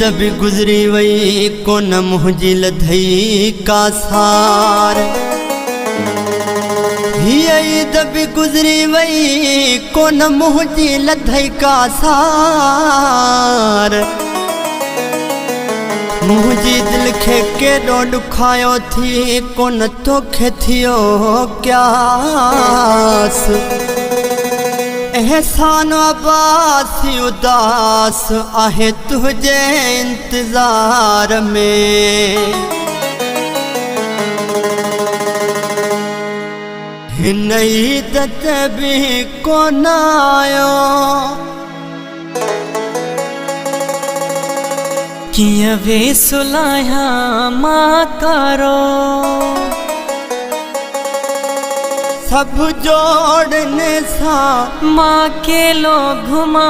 भी गुजरी वही कोन मुझी लधई का सार। ईद भी गुजरी वही कोन मुझी लधई का सार। मुझी दिल खे केॾो ॾुखायो थी कोन तोखे थियो क्यास। एहसान अब्बास उदास आहे तुझे इंतजार में। हिन ईद ते भी कोन आयो किया वे सुलाया मां करो। सब जोड़ने सा मां के लो घुमा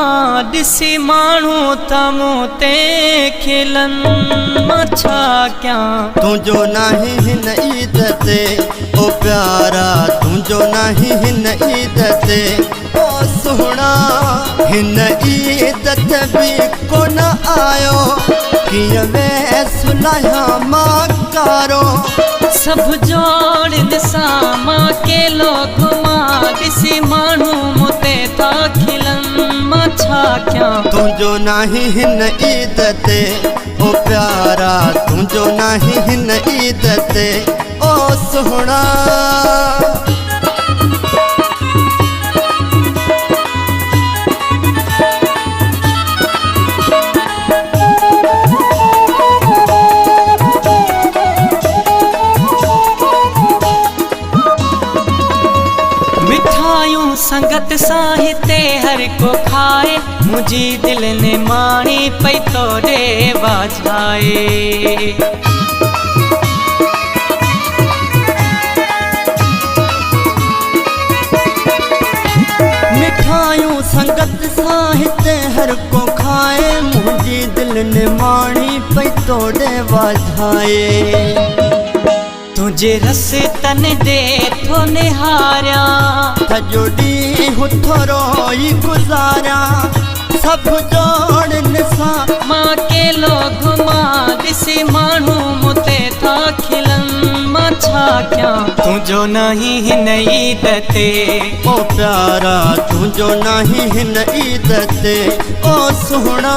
दिसी मानू तमो ते खिलन मछा क्या। तुझो नहीं हिन ईद ते ओ प्यारा तुझो नहीं हिन ईद ते ओ सुना। हिन ईद ते भी कोन आयो किया वे सुलाया मां करो। सब जोड़ दिसा मां के लो घुमा दिसी मानू मुते था खिलन मछा क्या। तुझो नहीं हिन ईद ते ओ प्यारा तुझो नहीं हिन ईद ते ओ सुना। संगत साहित्य हर को खाए मुझी दिल ने माणी पई तो रे बाजाए। मिठाइयों संगत साहित्य हर को खाए मुझी दिल ने माणी पई तो रे बाजाए। तुझे रस तन दे थो निहारा जोड़ी हुथरो ही गुजारा। सब जोड़न सा मां के लो घुमा दिसी मानू मुते था खिलन मछा क्या। तुझो नहीं हिन ईद ते ओ प्यारा तुझो नहीं हिन ईद ते ओ सुना।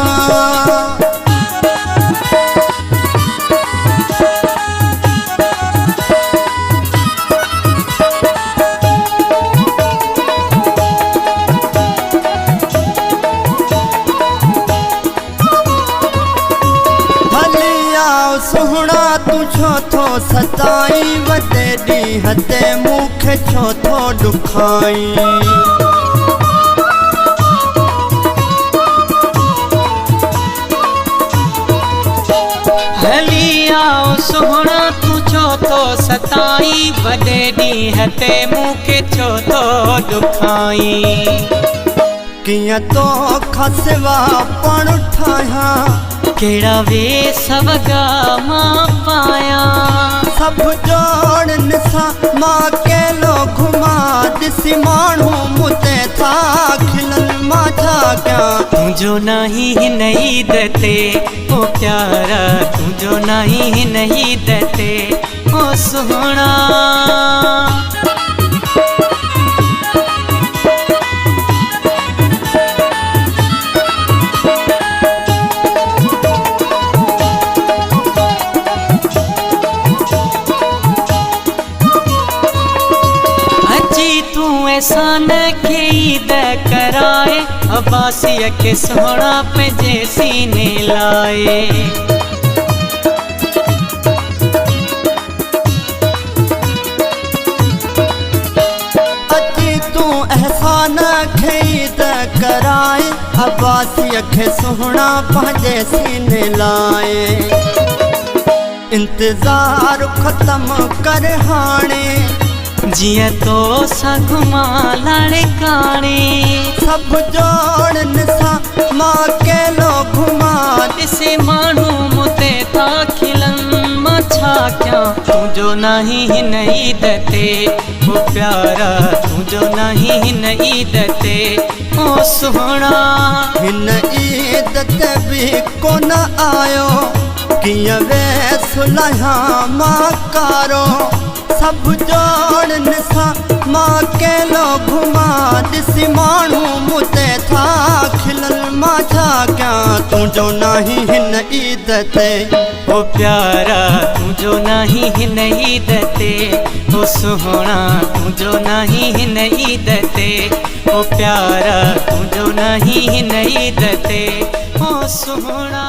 सुहणा तुझो थो सताई वॾे ॾींहं ते मूंखे छो थो ॾुखाई। हली आओ सुहणा तुझो थो सताई वॾे ॾींहं ते मूंखे छो थो ॾुखाई। किया तो खसवा पण ठाया केड़ा वे सबगा मां पाया। सब जोड़न सा मां के लो घुमा दिसी मानू मुते था खिलन मछा क्या। तुझो नहीं हिन ईद ते ओ प्यारा तुझो नहीं हिन ईद ते ओ सुना। एहसान के ईद कराए अब्बासिया के सोना पे जैसी ने लाए। अजी तू एहसान के ईद कराए अब्बासिया के सोना पे जैसी ने लाए। इंतजार खत्म कर हाने जिया तो सघुमा लड़काने। सब जोड़न सा मां के लो घुमा दिसे मानू मुते था खिलन मछा छा क्या तुझो नहीं हिन ईद ते ओ प्यारा तुझो नहीं हिन ईद ते ओ सुहणा हिन ईद ते भी कोन आयो किया वे सुलहा मां कारो सब जोड़न सा मां केलो घुमा दिसी मानू मुते था खिलल मां छा क्या तुझो नहीं हिन ईद ते ओ प्यारा तुझो नहीं हिन ईद ते ओ सुहणा तुझो नहीं हिन ईद ते ओ प्यारा तुझो नहीं हिन ईद ते ओ सुहणा।